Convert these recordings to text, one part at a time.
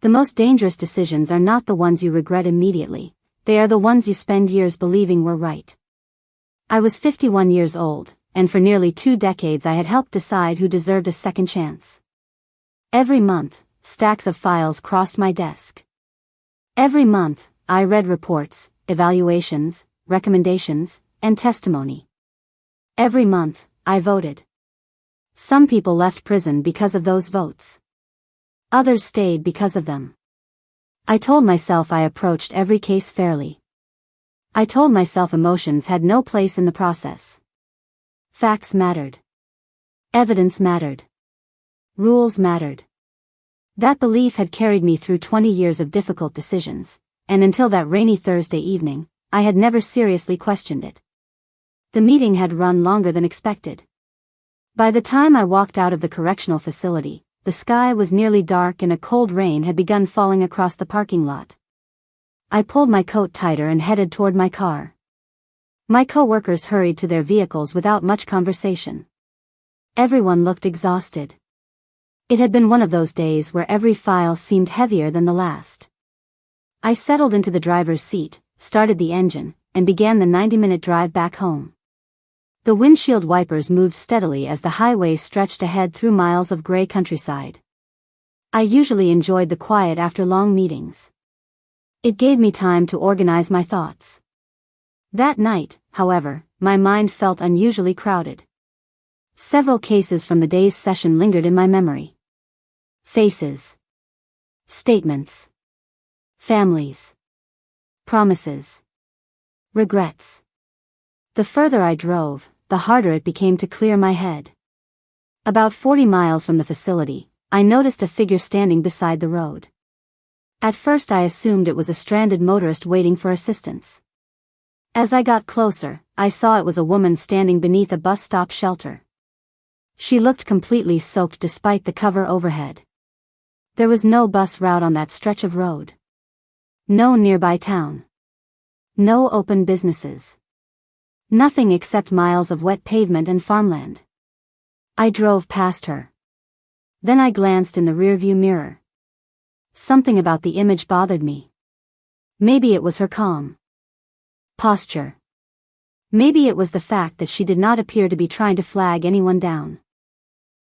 The most dangerous decisions are not the ones you regret immediately, they are the ones you spend years believing were right. I was 51 years old, and for nearly 2 decades I had helped decide who deserved a second chance. Every month, stacks of files crossed my desk. Every month, I read reports, evaluations, recommendations, and testimony. Every month, I voted. Some people left prison because of those votes. Others stayed because of them. I told myself I approached every case fairly. I told myself emotions had no place in the process. Facts mattered. Evidence mattered. Rules mattered. That belief had carried me through 20 years of difficult decisions, and until that rainy Thursday evening, I had never seriously questioned it. The meeting had run longer than expected. By the time I walked out of the correctional facility, the sky was nearly dark and a cold rain had begun falling across the parking lot. I pulled my coat tighter and headed toward my car. My co-workers hurried to their vehicles without much conversation. Everyone looked exhausted. It had been one of those days where every file seemed heavier than the last. I settled into the driver's seat, started the engine, and began the 90-minute drive back home. The windshield wipers moved steadily as the highway stretched ahead through miles of gray countryside. I usually enjoyed the quiet after long meetings. It gave me time to organize my thoughts. That night, however, my mind felt unusually crowded. Several cases from the day's session lingered in my memory. Faces. Statements. Families. Promises. Regrets. The further I drove, the harder it became to clear my head. About 40 miles from the facility, I noticed a figure standing beside the road. At first I assumed it was a stranded motorist waiting for assistance. As I got closer, I saw it was a woman standing beneath a bus stop shelter. She looked completely soaked despite the cover overhead. There was no bus route on that stretch of road. No nearby town. No open businesses. Nothing except miles of wet pavement and farmland. I drove past her. Then I glanced in the rearview mirror. Something about the image bothered me. Maybe it was her calm posture. Maybe it was the fact that she did not appear to be trying to flag anyone down.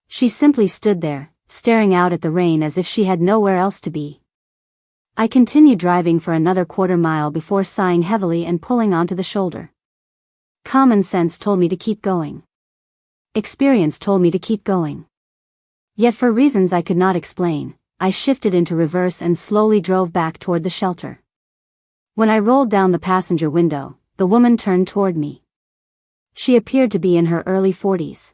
She simply stood there, staring out at the rain as if she had nowhere else to be. I continued driving for another quarter mile before sighing heavily and pulling onto the shoulder. Common sense told me to keep going. Experience told me to keep going. Yet for reasons I could not explain, I shifted into reverse and slowly drove back toward the shelter. When I rolled down the passenger window, the woman turned toward me. She appeared to be in her early 40s.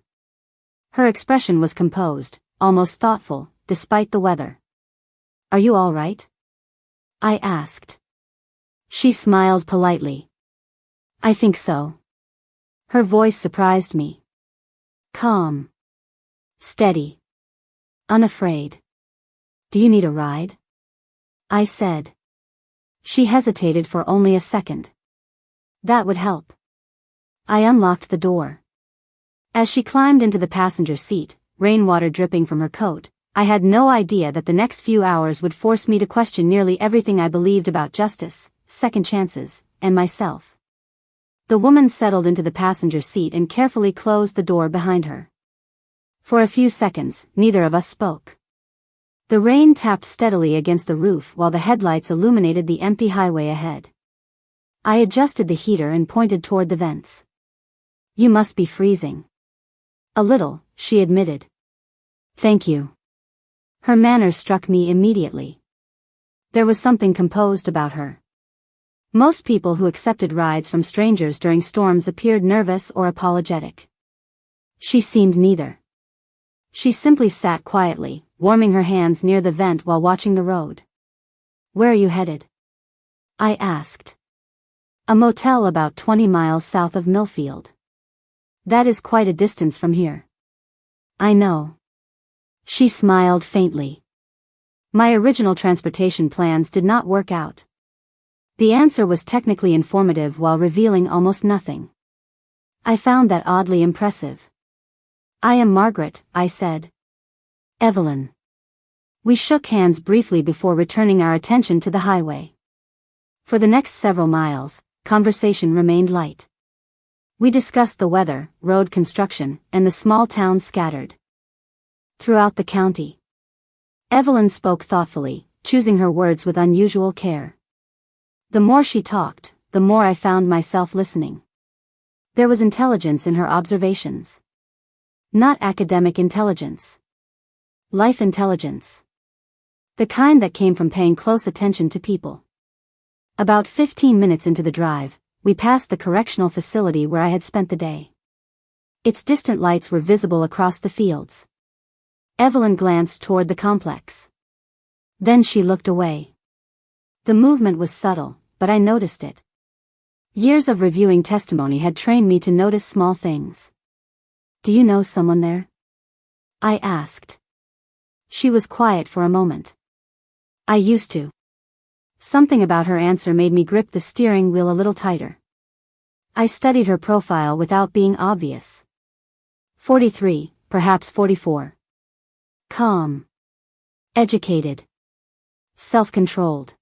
Her expression was composed, almost thoughtful, despite the weather. "Are you all right?" I asked. She smiled politely. "I think so." Her voice surprised me. Calm. Steady. Unafraid. "Do you need a ride?" I said. She hesitated for only a second. "That would help." I unlocked the door. As she climbed into the passenger seat, rainwater dripping from her coat, I had no idea that the next few hours would force me to question nearly everything I believed about justice, second chances, and myself. The woman settled into the passenger seat and carefully closed the door behind her. For a few seconds, neither of us spoke. The rain tapped steadily against the roof while the headlights illuminated the empty highway ahead. I adjusted the heater and pointed toward the vents. "You must be freezing." "A little," she admitted. "Thank you." Her manner struck me immediately. There was something composed about her. Most people who accepted rides from strangers during storms appeared nervous or apologetic. She seemed neither. She simply sat quietly, warming her hands near the vent while watching the road. "Where are you headed?" I asked. "A motel about 20 miles south of Millfield." "That is quite a distance from here." "I know." She smiled faintly. My original transportation plans did not work out. The answer was technically informative while revealing almost nothing. I found that oddly impressive. "I am Margaret," I said. "Evelyn." We shook hands briefly before returning our attention to the highway. For the next several miles, conversation remained light. We discussed the weather, road construction, and the small towns scattered throughout the county. Evelyn spoke thoughtfully, choosing her words with unusual care. The more she talked, the more I found myself listening. There was intelligence in her observations. Not academic intelligence. Life intelligence. The kind that came from paying close attention to people. About 15 minutes into the drive, we passed the correctional facility where I had spent the day. Its distant lights were visible across the fields. Evelyn glanced toward the complex. Then she looked away. The movement was subtle, but I noticed it. Years of reviewing testimony had trained me to notice small things. "Do you know someone there?" I asked. She was quiet for a moment. "I used to." Something about her answer made me grip the steering wheel a little tighter. I studied her profile without being obvious. 43, perhaps 44. Calm. Educated. Self-controlled.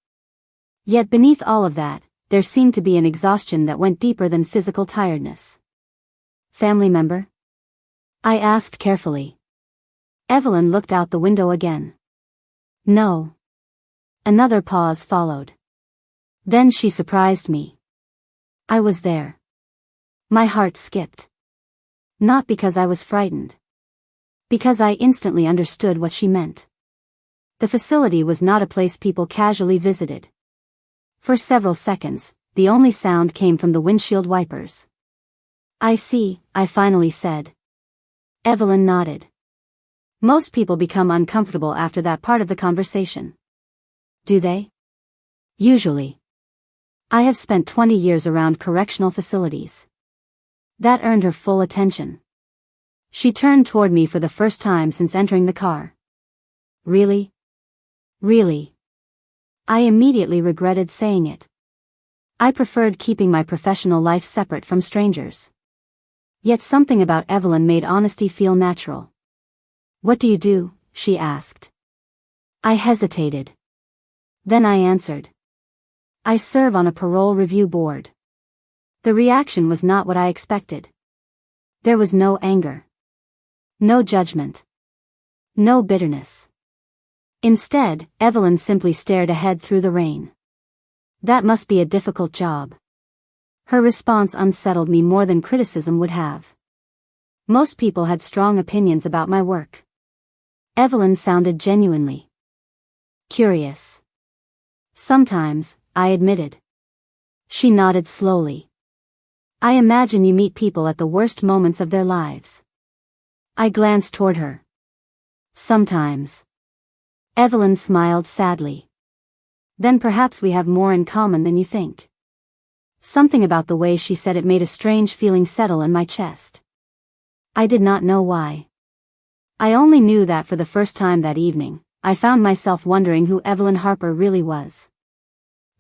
Yet beneath all of that, there seemed to be an exhaustion that went deeper than physical tiredness. "Family member?" I asked carefully. Evelyn looked out the window again. "No." Another pause followed. Then she surprised me. I was there. My heart skipped. Not because I was frightened. Because I instantly understood what she meant. The facility was not a place people casually visited. For several seconds, the only sound came from the windshield wipers. "I see," I finally said. Evelyn nodded. Most people become uncomfortable after that part of the conversation. Do they? Usually. I have spent 20 years around correctional facilities. That earned her full attention. She turned toward me for the first time since entering the car. "Really? Really?" I immediately regretted saying it. I preferred keeping my professional life separate from strangers. Yet something about Evelyn made honesty feel natural. "What do you do?" she asked. I hesitated. Then I answered. "I serve on a parole review board." The reaction was not what I expected. There was no anger. No judgment. No bitterness. Instead, Evelyn simply stared ahead through the rain. "That must be a difficult job." Her response unsettled me more than criticism would have. Most people had strong opinions about my work. Evelyn sounded genuinely curious. "Sometimes," I admitted. She nodded slowly. "I imagine you meet people at the worst moments of their lives." I glanced toward her. "Sometimes." Evelyn smiled sadly. "Then perhaps we have more in common than you think." Something about the way she said it made a strange feeling settle in my chest. I did not know why. I only knew that for the first time that evening, I found myself wondering who Evelyn Harper really was.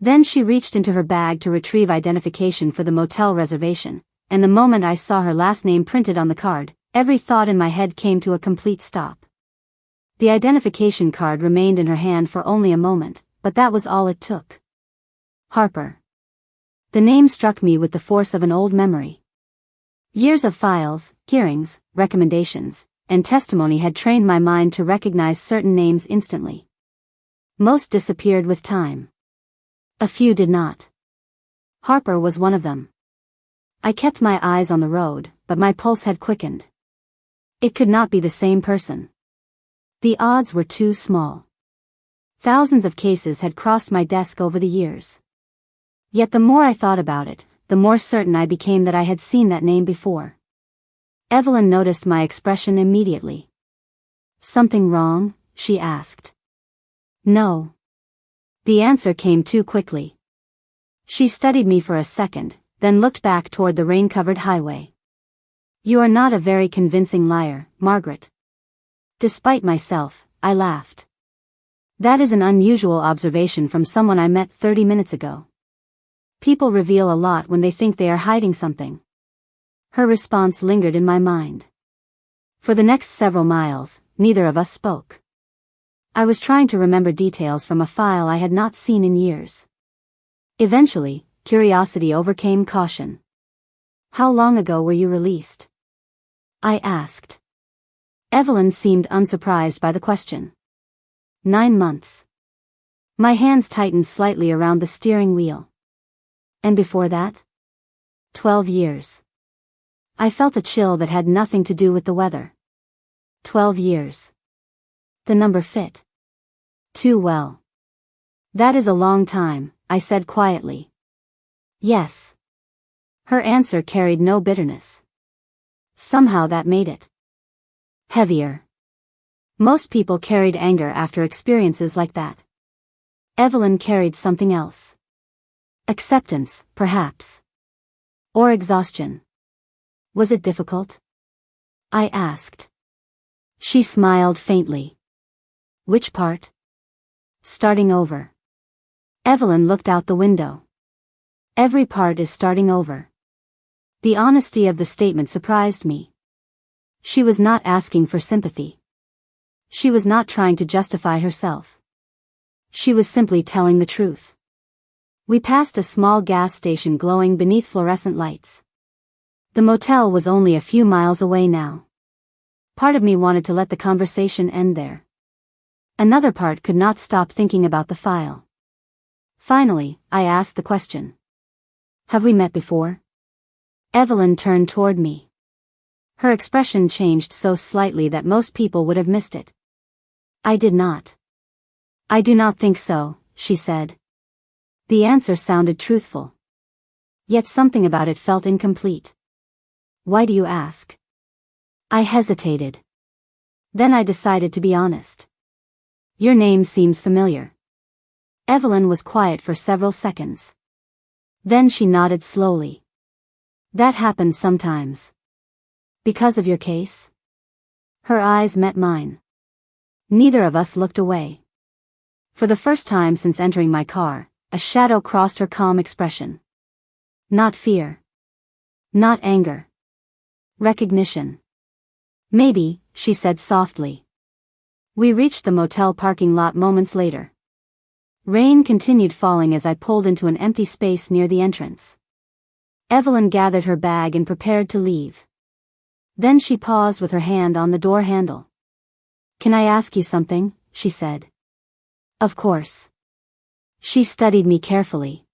Then she reached into her bag to retrieve identification for the motel reservation, and the moment I saw her last name printed on the card, every thought in my head came to a complete stop. The identification card remained in her hand for only a moment, but that was all it took. Harper. The name struck me with the force of an old memory. Years of files, hearings, recommendations, and testimony had trained my mind to recognize certain names instantly. Most disappeared with time. A few did not. Harper was one of them. I kept my eyes on the road, but my pulse had quickened. It could not be the same person. The odds were too small. Thousands of cases had crossed my desk over the years. Yet the more I thought about it, the more certain I became that I had seen that name before. Evelyn noticed my expression immediately. "Something wrong?" she asked. "No." The answer came too quickly. She studied me for a second, then looked back toward the rain-covered highway. "You are not a very convincing liar, Margaret." Despite myself, I laughed. That is an unusual observation from someone I met 30 minutes ago. People reveal a lot when they think they are hiding something. Her response lingered in my mind. For the next several miles, neither of us spoke. I was trying to remember details from a file I had not seen in years. Eventually, curiosity overcame caution. How long ago were you released? I asked. Evelyn seemed unsurprised by the question. 9 months. My hands tightened slightly around the steering wheel. And before that? 12 years. I felt a chill that had nothing to do with the weather. 12 years. The number fit too well. That is a long time, I said quietly. Yes. Her answer carried no bitterness. Somehow that made it heavier. Most people carried anger after experiences like that. Evelyn carried something else. Acceptance, perhaps. Or exhaustion. Was it difficult? I asked. She smiled faintly. Which part? Starting over. Evelyn looked out the window. Every part is starting over. The honesty of the statement surprised me. She was not asking for sympathy. She was not trying to justify herself. She was simply telling the truth. We passed a small gas station glowing beneath fluorescent lights. The motel was only a few miles away now. Part of me wanted to let the conversation end there. Another part could not stop thinking about the file. Finally, I asked the question. Have we met before? Evelyn turned toward me. Her expression changed so slightly that most people would have missed it. I did not. I do not think so, she said. The answer sounded truthful. Yet something about it felt incomplete. Why do you ask? I hesitated. Then I decided to be honest. Your name seems familiar. Evelyn was quiet for several seconds. Then she nodded slowly. That happens sometimes. Because of your case? Her eyes met mine. Neither of us looked away. For the first time since entering my car, a shadow crossed her calm expression. Not fear. Not anger. Recognition. Maybe, she said softly. We reached the motel parking lot moments later. Rain continued falling as I pulled into an empty space near the entrance. Evelyn gathered her bag and prepared to leave. Then she paused with her hand on the door handle. Can I ask you something? She said. Of course. She studied me carefully.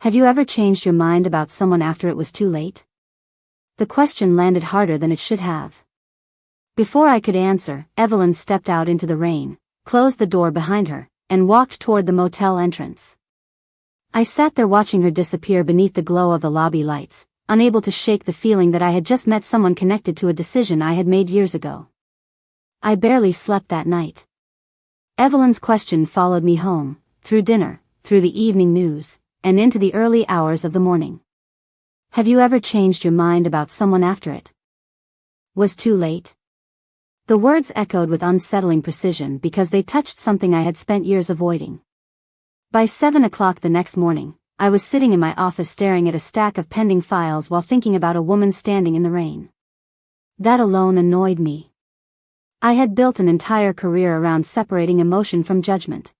Have you ever changed your mind about someone after it was too late? The question landed harder than it should have. Before I could answer, Evelyn stepped out into the rain, closed the door behind her, and walked toward the motel entrance. I sat there watching her disappear beneath the glow of the lobby lights, unable to shake the feeling that I had just met someone connected to a decision I had made years ago. I barely slept that night. Evelyn's question followed me home, through dinner, through the evening news, and into the early hours of the morning. Have you ever changed your mind about someone after it was too late? The words echoed with unsettling precision because they touched something I had spent years avoiding. By 7 o'clock the next morning, I was sitting in my office staring at a stack of pending files while thinking about a woman standing in the rain. That alone annoyed me. I had built an entire career around separating emotion from judgment.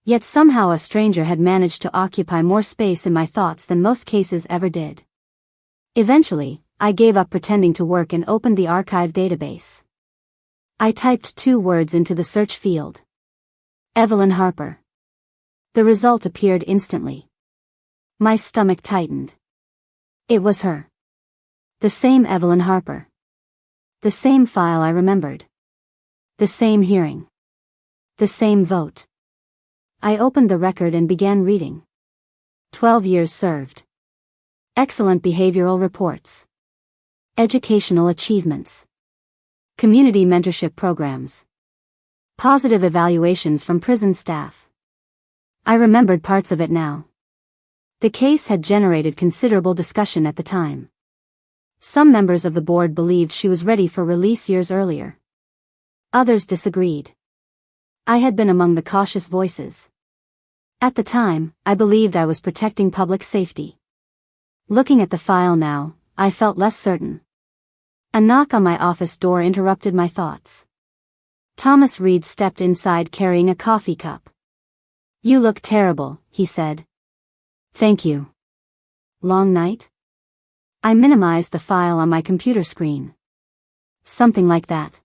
Yet somehow a stranger had managed to occupy more space in my thoughts than most cases ever did. Eventually, I gave up pretending to work and opened the archive database. I typed 2 words into the search field. Evelyn Harper. The result appeared instantly. My stomach tightened. It was her. The same Evelyn Harper. The same file I remembered. The same hearing. The same vote. I opened the record and began reading. 12 years served. Excellent behavioral reports. Educational achievements. Community mentorship programs. Positive evaluations from prison staff. I remembered parts of it now. The case had generated considerable discussion at the time. Some members of the board believed she was ready for release years earlier. Others disagreed. I had been among the cautious voices. At the time, I believed I was protecting public safety. Looking at the file now, I felt less certain. A knock on my office door interrupted my thoughts. Thomas Reed stepped inside carrying a coffee cup. "You look terrible," he said. "Thank you." "Long night?" I minimized the file on my computer screen. "Something like that."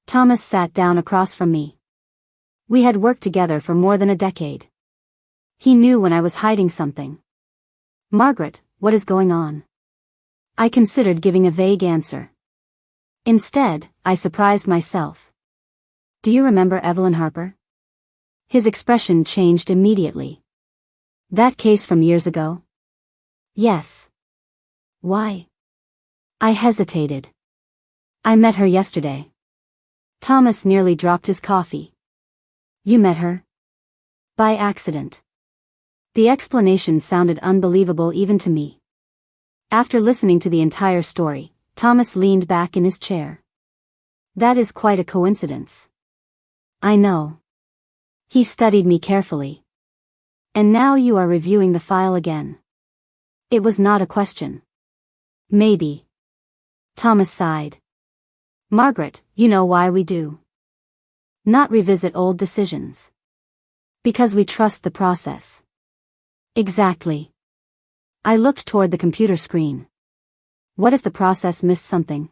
Thomas sat down across from me. We had worked together for more than a decade. He knew when I was hiding something. "Margaret, what is going on?" I considered giving a vague answer. Instead, I surprised myself. "Do you remember Evelyn Harper?" His expression changed immediately. "That case from years ago?" "Yes." "Why?" I hesitated. "I met her yesterday." Thomas nearly dropped his coffee. "You met her?" "By accident." The explanation sounded unbelievable even to me. After listening to the entire story, Thomas leaned back in his chair. "That is quite a coincidence." "I know." He studied me carefully. "And now you are reviewing the file again." It was not a question. "Maybe." Thomas sighed. "Margaret, you know why we do. Not revisit old decisions. Because we trust the process." "Exactly." I looked toward the computer screen. What if the process missed something?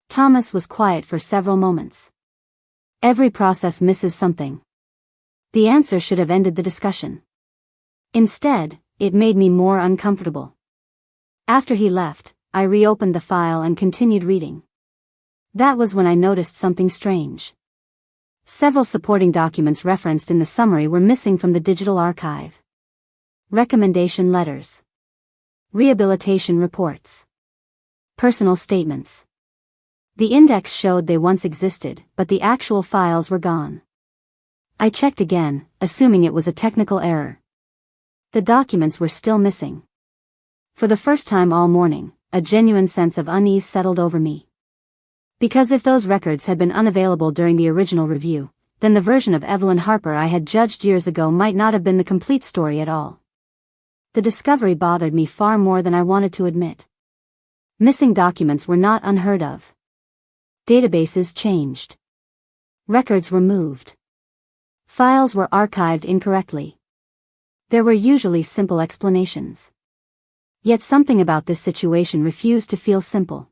Thomas was quiet for several moments. Every process misses something. The answer should have ended the discussion. Instead, it made me more uncomfortable. After he left, I reopened the file and continued reading. That was when I noticed something strange. Several supporting documents referenced in the summary were missing from the digital archive. Recommendation letters. Rehabilitation reports. Personal statements. The index showed they once existed, but the actual files were gone. I checked again, assuming it was a technical error. The documents were still missing. For the first time all morning, a genuine sense of unease settled over me. Because if those records had been unavailable during the original review, then the version of Evelyn Harper I had judged years ago might not have been the complete story at all. The discovery bothered me far more than I wanted to admit. Missing documents were not unheard of. Databases changed. Records were moved. Files were archived incorrectly. There were usually simple explanations. Yet something about this situation refused to feel simple.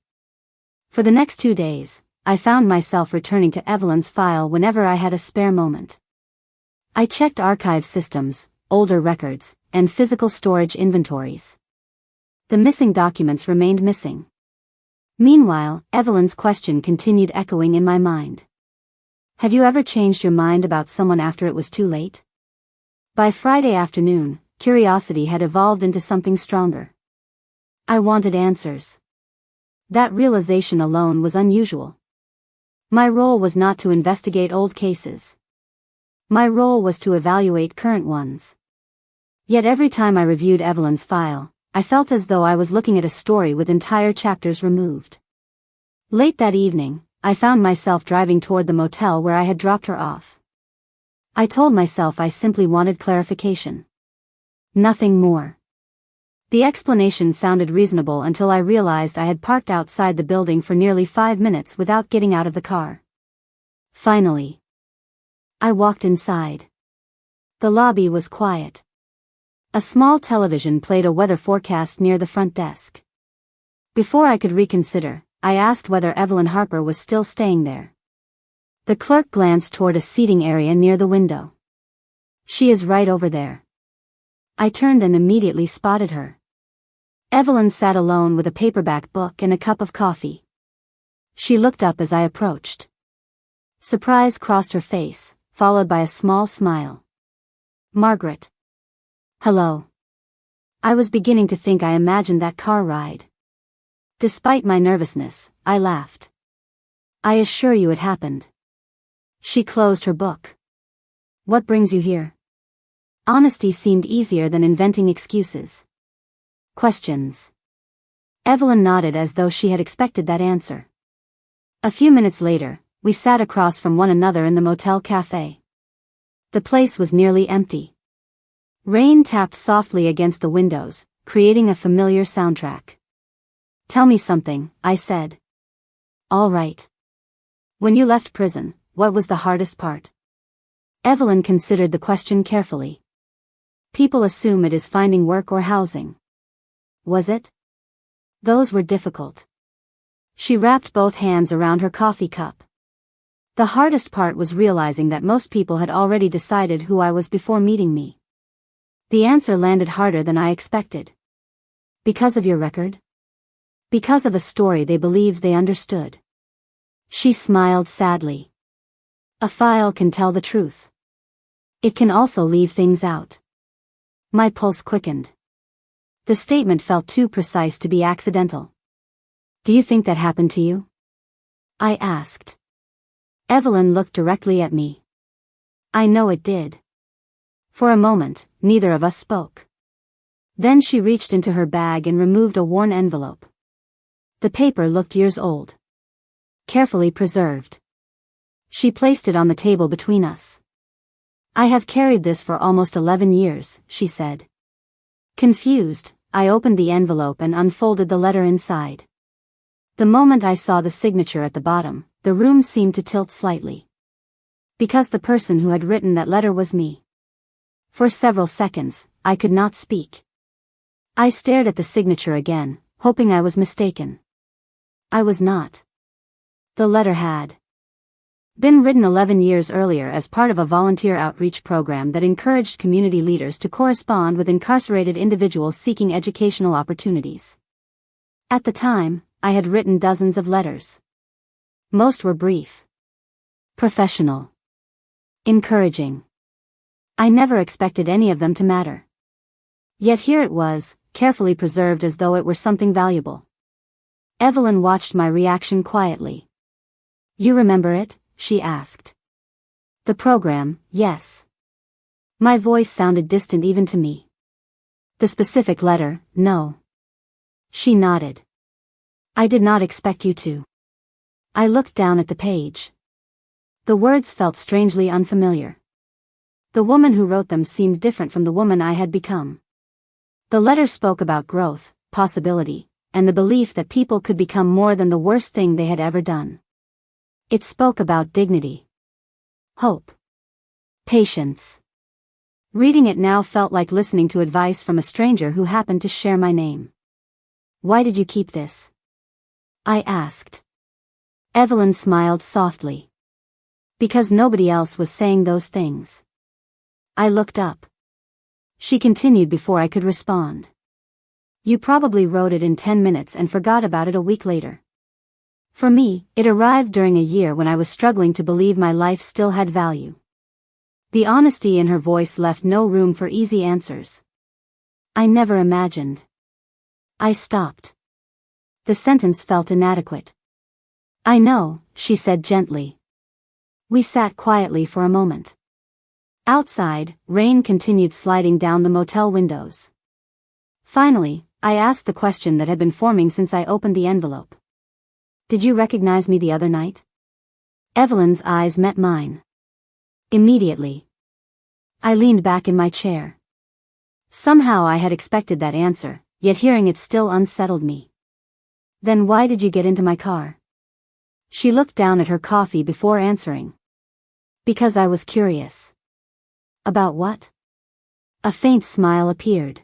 For the next 2 days, I found myself returning to Evelyn's file whenever I had a spare moment. I checked archive systems, older records, and physical storage inventories. The missing documents remained missing. Meanwhile, Evelyn's question continued echoing in my mind. Have you ever changed your mind about someone after it was too late? By Friday afternoon, curiosity had evolved into something stronger. I wanted answers. That realization alone was unusual. My role was not to investigate old cases. My role was to evaluate current ones. Yet every time I reviewed Evelyn's file, I felt as though I was looking at a story with entire chapters removed. Late that evening, I found myself driving toward the motel where I had dropped her off. I told myself I simply wanted clarification. Nothing more. The explanation sounded reasonable until I realized I had parked outside the building for nearly 5 minutes without getting out of the car. Finally, I walked inside. The lobby was quiet. A small television played a weather forecast near the front desk. Before I could reconsider, I asked whether Evelyn Harper was still staying there. The clerk glanced toward a seating area near the window. She is right over there. I turned and immediately spotted her. Evelyn sat alone with a paperback book and a cup of coffee. She looked up as I approached. Surprise crossed her face, followed by a small smile. Margaret. Hello. I was beginning to think I imagined that car ride. Despite my nervousness, I laughed. I assure you it happened. She closed her book. What brings you here? Honesty seemed easier than inventing excuses. Questions. Evelyn nodded as though she had expected that answer. A few minutes later, we sat across from one another in the motel cafe. The place was nearly empty. Rain tapped softly against the windows, creating a familiar soundtrack. Tell me something, I said. All right. When you left prison, what was the hardest part? Evelyn considered the question carefully. People assume it is finding work or housing. Was it? Those were difficult. She wrapped both hands around her coffee cup. The hardest part was realizing that most people had already decided who I was before meeting me. The answer landed harder than I expected. Because of your record? Because of a story they believed they understood. She smiled sadly. A file can tell the truth. It can also leave things out. My pulse quickened. The statement felt too precise to be accidental. Do you think that happened to you? I asked. Evelyn looked directly at me. I know it did. For a moment, neither of us spoke. Then she reached into her bag and removed a worn envelope. The paper looked years old. Carefully preserved. She placed it on the table between us. I have carried this for almost 11 years, she said. Confused, I opened the envelope and unfolded the letter inside. The moment I saw the signature at the bottom, the room seemed to tilt slightly. Because the person who had written that letter was me. For several seconds, I could not speak. I stared at the signature again, hoping I was mistaken. I was not. The letter had been written 11 years earlier as part of a volunteer outreach program that encouraged community leaders to correspond with incarcerated individuals seeking educational opportunities. At the time, I had written dozens of letters. Most were brief, professional, encouraging. I never expected any of them to matter. Yet here it was, carefully preserved as though it were something valuable. Evelyn watched my reaction quietly. You remember it? She asked. The program, yes. My voice sounded distant even to me. The specific letter, no. She nodded. I did not expect you to. I looked down at the page. The words felt strangely unfamiliar. The woman who wrote them seemed different from the woman I had become. The letter spoke about growth, possibility, and the belief that people could become more than the worst thing they had ever done. It spoke about dignity, hope, patience. Reading it now felt like listening to advice from a stranger who happened to share my name. Why did you keep this? I asked. Evelyn smiled softly. Because nobody else was saying those things. I looked up. She continued before I could respond. You probably wrote it in 10 minutes and forgot about it a week later. For me, it arrived during a year when I was struggling to believe my life still had value. The honesty in her voice left no room for easy answers. I never imagined. I stopped. The sentence felt inadequate. I know, she said gently. We sat quietly for a moment. Outside, rain continued sliding down the motel windows. Finally, I asked the question that had been forming since I opened the envelope. Did you recognize me the other night? Evelyn's eyes met mine. Immediately. I leaned back in my chair. Somehow I had expected that answer, yet hearing it still unsettled me. Then why did you get into my car? She looked down at her coffee before answering. Because I was curious. About what? A faint smile appeared.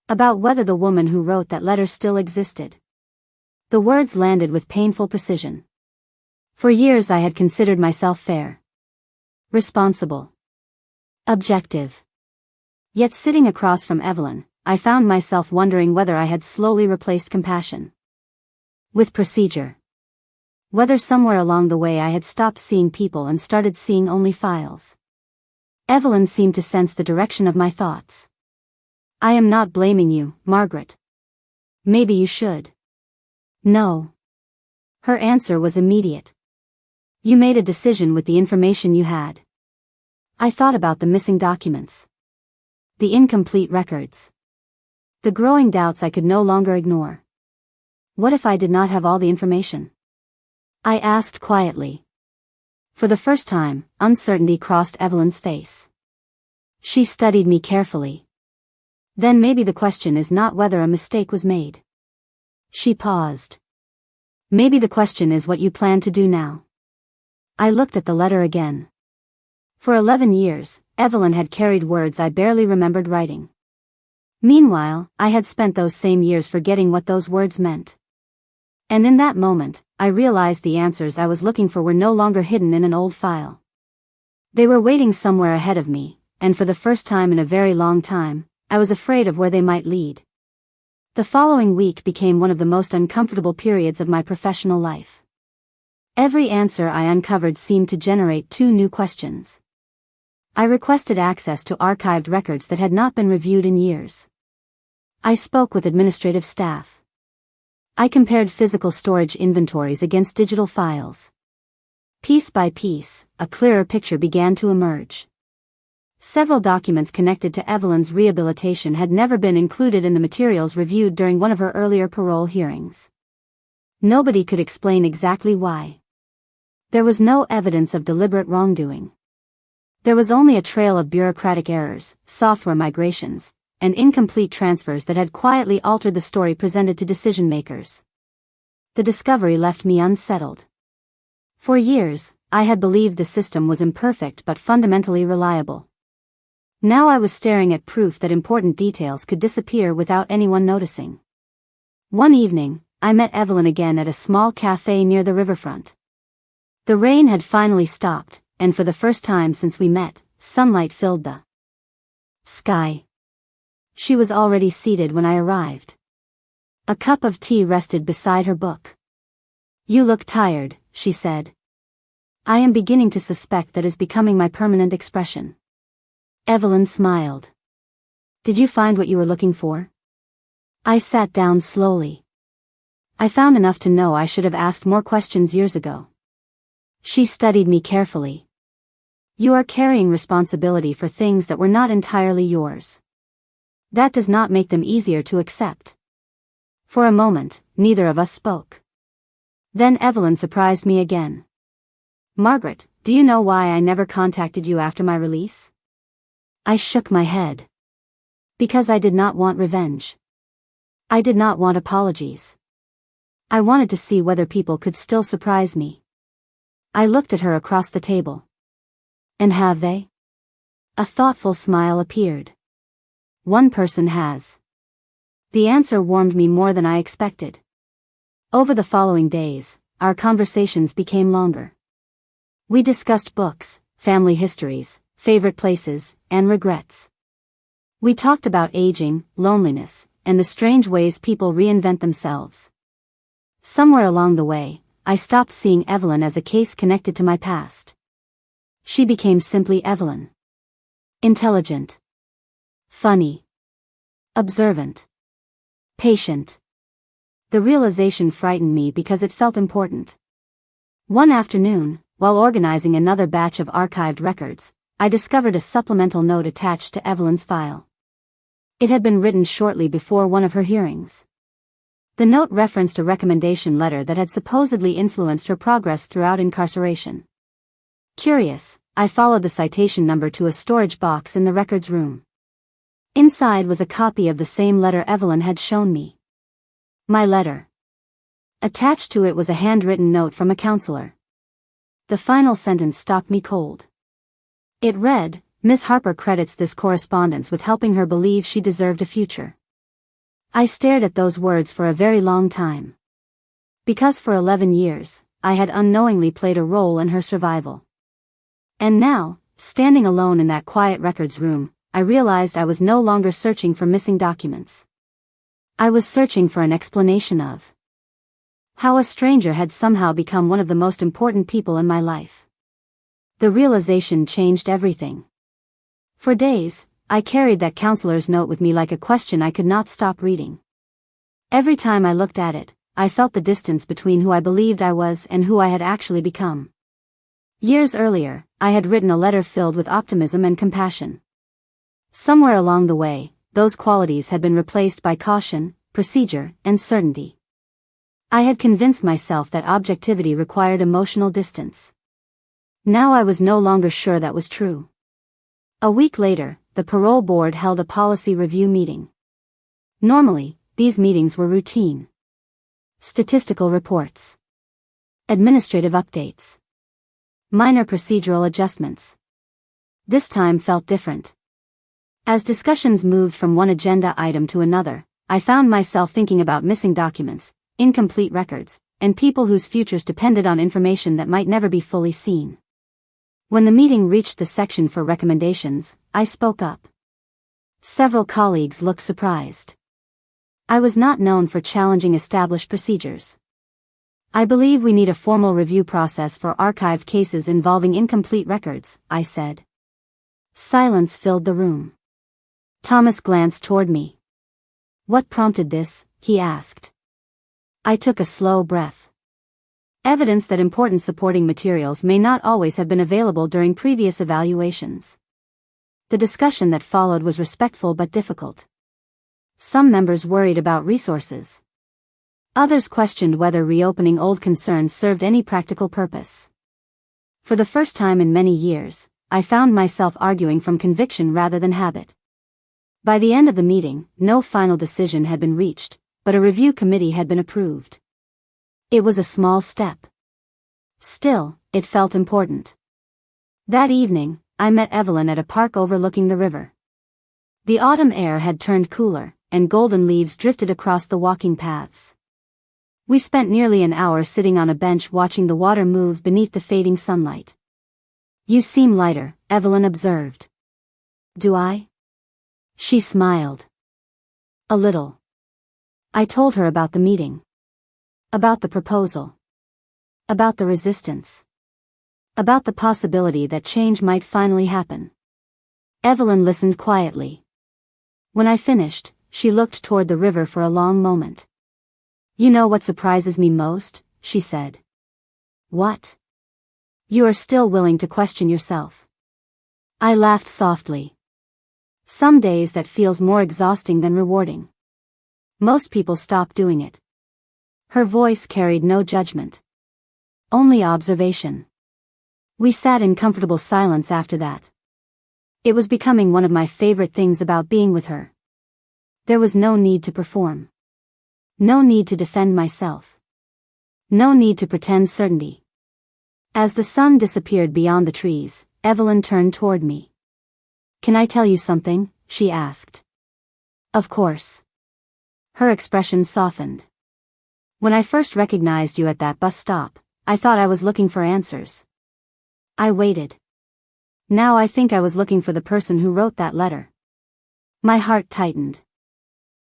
About whether the woman who wrote that letter still existed. The words landed with painful precision. For years I had considered myself fair, responsible, objective. Yet sitting across from Evelyn, I found myself wondering whether I had slowly replaced compassion with procedure. Whether somewhere along the way I had stopped seeing people and started seeing only files. Evelyn seemed to sense the direction of my thoughts. I am not blaming you, Margaret. Maybe you should. No. Her answer was immediate. You made a decision with the information you had. I thought about the missing documents. The incomplete records. The growing doubts I could no longer ignore. What if I did not have all the information? I asked quietly. For the first time, uncertainty crossed Evelyn's face. She studied me carefully. Then maybe the question is not whether a mistake was made. She paused. Maybe the question is what you plan to do now. I looked at the letter again. For 11 years, Evelyn had carried words I barely remembered writing. Meanwhile, I had spent those same years forgetting what those words meant. And in that moment, I realized the answers I was looking for were no longer hidden in an old file. They were waiting somewhere ahead of me, and for the first time in a very long time, I was afraid of where they might lead. The following week became one of the most uncomfortable periods of my professional life. Every answer I uncovered seemed to generate 2 new questions. I requested access to archived records that had not been reviewed in years. I spoke with administrative staff. I compared physical storage inventories against digital files. Piece by piece, a clearer picture began to emerge. Several documents connected to Evelyn's rehabilitation had never been included in the materials reviewed during one of her earlier parole hearings. Nobody could explain exactly why. There was no evidence of deliberate wrongdoing. There was only a trail of bureaucratic errors, software migrations, and incomplete transfers that had quietly altered the story presented to decision-makers. The discovery left me unsettled. For years, I had believed the system was imperfect but fundamentally reliable. Now I was staring at proof that important details could disappear without anyone noticing. One evening, I met Evelyn again at a small cafe near the riverfront. The rain had finally stopped, and for the first time since we met, sunlight filled the sky. She was already seated when I arrived. A cup of tea rested beside her book. "You look tired," she said. "I am beginning to suspect that is becoming my permanent expression." Evelyn smiled. "Did you find what you were looking for?" I sat down slowly. "I found enough to know I should have asked more questions years ago." She studied me carefully. "You are carrying responsibility for things that were not entirely yours. That does not make them easier to accept." For a moment, neither of us spoke. Then Evelyn surprised me again. "Margaret, do you know why I never contacted you after my release?" I shook my head. "Because I did not want revenge. I did not want apologies. I wanted to see whether people could still surprise me." I looked at her across the table. "And have they?" A thoughtful smile appeared. "One person has." The answer warmed me more than I expected. Over the following days, our conversations became longer. We discussed books, family histories, favorite places, and regrets. We talked about aging, loneliness, and the strange ways people reinvent themselves. Somewhere along the way, I stopped seeing Evelyn as a case connected to my past. She became simply Evelyn. Intelligent. Funny. Observant. Patient. The realization frightened me because it felt important. One afternoon, while organizing another batch of archived records, I discovered a supplemental note attached to Evelyn's file. It had been written shortly before one of her hearings. The note referenced a recommendation letter that had supposedly influenced her progress throughout incarceration. Curious, I followed the citation number to a storage box in the records room. Inside was a copy of the same letter Evelyn had shown me. My letter. Attached to it was a handwritten note from a counselor. The final sentence stopped me cold. It read, "Miss Harper credits this correspondence with helping her believe she deserved a future." I stared at those words for a very long time. Because for 11 years, I had unknowingly played a role in her survival. And now, standing alone in that quiet records room, I realized I was no longer searching for missing documents. I was searching for an explanation of how a stranger had somehow become one of the most important people in my life. The realization changed everything. For days, I carried that counselor's note with me like a question I could not stop reading. Every time I looked at it, I felt the distance between who I believed I was and who I had actually become. Years earlier, I had written a letter filled with optimism and compassion. Somewhere along the way, those qualities had been replaced by caution, procedure, and certainty. I had convinced myself that objectivity required emotional distance. Now I was no longer sure that was true. A week later, the parole board held a policy review meeting. Normally, these meetings were routine. Statistical reports. Administrative updates. Minor procedural adjustments. This time felt different. As discussions moved from one agenda item to another, I found myself thinking about missing documents, incomplete records, and people whose futures depended on information that might never be fully seen. When the meeting reached the section for recommendations, I spoke up. Several colleagues looked surprised. I was not known for challenging established procedures. I believe we need a formal review process for archived cases involving incomplete records, I said. Silence filled the room. Thomas glanced toward me. What prompted this? He asked. I took a slow breath. Evidence that important supporting materials may not always have been available during previous evaluations. The discussion that followed was respectful but difficult. Some members worried about resources. Others questioned whether reopening old concerns served any practical purpose. For the first time in many years, I found myself arguing from conviction rather than habit. By the end of the meeting, no final decision had been reached, but a review committee had been approved. It was a small step. Still, it felt important. That evening, I met Evelyn at a park overlooking the river. The autumn air had turned cooler, and golden leaves drifted across the walking paths. We spent nearly an hour sitting on a bench watching the water move beneath the fading sunlight. You seem lighter, Evelyn observed. Do I? She smiled. A little. I told her about the meeting. About the proposal. About the resistance. About the possibility that change might finally happen. Evelyn listened quietly. When I finished, she looked toward the river for a long moment. You know what surprises me most, she said. What? You are still willing to question yourself. I laughed softly. Some days that feels more exhausting than rewarding. Most people stop doing it. Her voice carried no judgment. Only observation. We sat in comfortable silence after that. It was becoming one of my favorite things about being with her. There was no need to perform. No need to defend myself. No need to pretend certainty. As the sun disappeared beyond the trees, Evelyn turned toward me. Can I tell you something? She asked. Of course. Her expression softened. When I first recognized you at that bus stop, I thought I was looking for answers. I waited. Now I think I was looking for the person who wrote that letter. My heart tightened.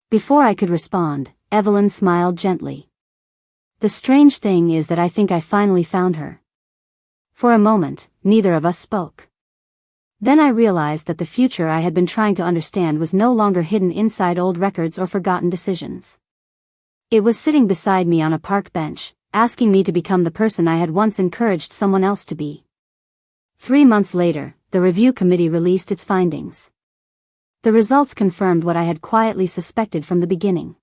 Before I could respond, Evelyn smiled gently. The strange thing is that I think I finally found her. For a moment, neither of us spoke. Then I realized that the future I had been trying to understand was no longer hidden inside old records or forgotten decisions. It was sitting beside me on a park bench, asking me to become the person I had once encouraged someone else to be. 3 months later, the review committee released its findings. The results confirmed what I had quietly suspected from the beginning.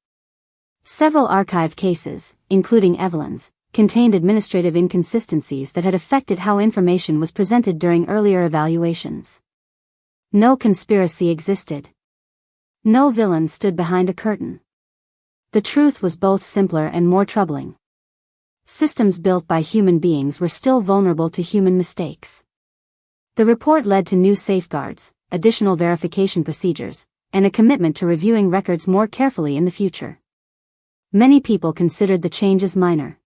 Several archived cases, including Evelyn's, contained administrative inconsistencies that had affected how information was presented during earlier evaluations. No conspiracy existed. No villain stood behind a curtain. The truth was both simpler and more troubling. Systems built by human beings were still vulnerable to human mistakes. The report led to new safeguards, additional verification procedures, and a commitment to reviewing records more carefully in the future. Many people considered the changes minor.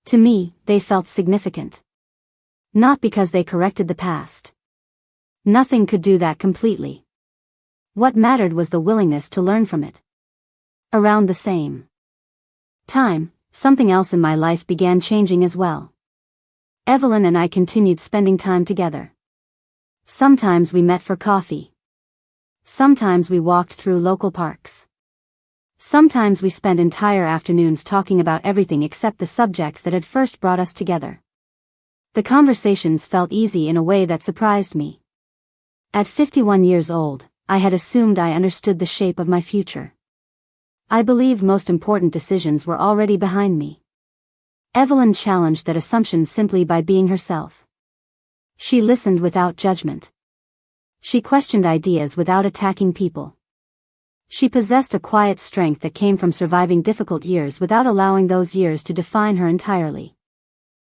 To me, they felt significant. Not because they corrected the past. Nothing could do that completely. What mattered was the willingness to learn from it. Around the same time, something else in my life began changing as well. Evelyn and I continued spending time together. Sometimes we met for coffee. Sometimes we walked through local parks. Sometimes we spent entire afternoons talking about everything except the subjects that had first brought us together. The conversations felt easy in a way that surprised me. At 51 years old, I had assumed I understood the shape of my future. I believed most important decisions were already behind me. Evelyn challenged that assumption simply by being herself. She listened without judgment. She questioned ideas without attacking people. She possessed a quiet strength that came from surviving difficult years without allowing those years to define her entirely.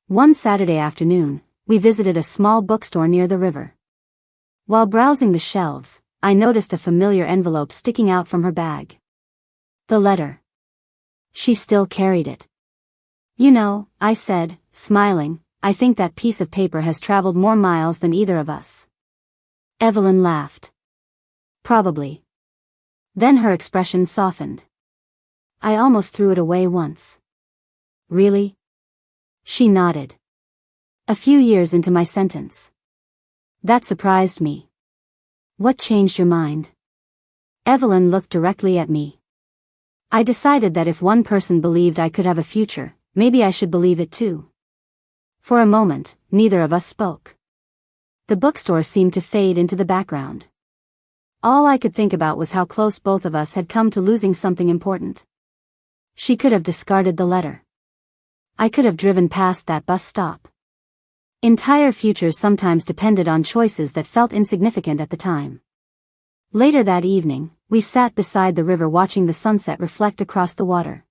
One Saturday afternoon, we visited a small bookstore near the river. While browsing the shelves, I noticed a familiar envelope sticking out from her bag. The letter. She still carried it. You know, I said, smiling, I think that piece of paper has traveled more miles than either of us. Evelyn laughed. Probably. Then her expression softened. I almost threw it away once. Really? She nodded. A few years into my sentence. That surprised me. What changed your mind? Evelyn looked directly at me. I decided that if one person believed I could have a future, maybe I should believe it too. For a moment, neither of us spoke. The bookstore seemed to fade into the background. All I could think about was how close both of us had come to losing something important. She could have discarded the letter. I could have driven past that bus stop. Entire futures sometimes depended on choices that felt insignificant at the time. Later that evening, we sat beside the river watching the sunset reflect across the water.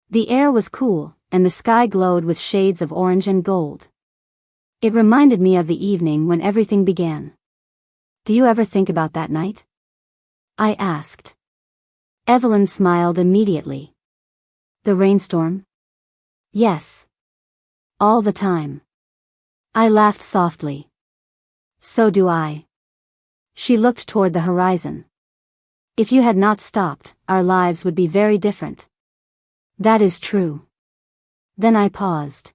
The air was cool, and the sky glowed with shades of orange and gold. It reminded me of the evening when everything began. Do you ever think about that night? I asked. Evelyn smiled immediately. The rainstorm? Yes. All the time. I laughed softly. So do I. She looked toward the horizon. If you had not stopped, our lives would be very different. That is true. Then I paused.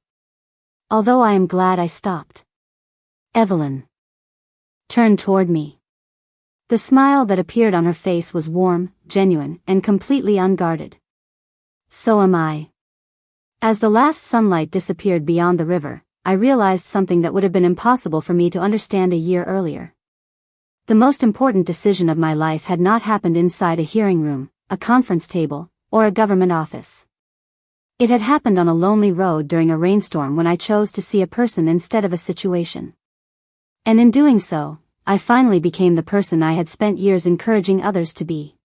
Although I am glad I stopped. Evelyn turned toward me. The smile that appeared on her face was warm, genuine, and completely unguarded. So am I. As the last sunlight disappeared beyond the river, I realized something that would have been impossible for me to understand a year earlier. The most important decision of my life had not happened inside a hearing room, a conference table, or a government office. It had happened on a lonely road during a rainstorm when I chose to see a person instead of a situation. And in doing so, I finally became the person I had spent years encouraging others to be.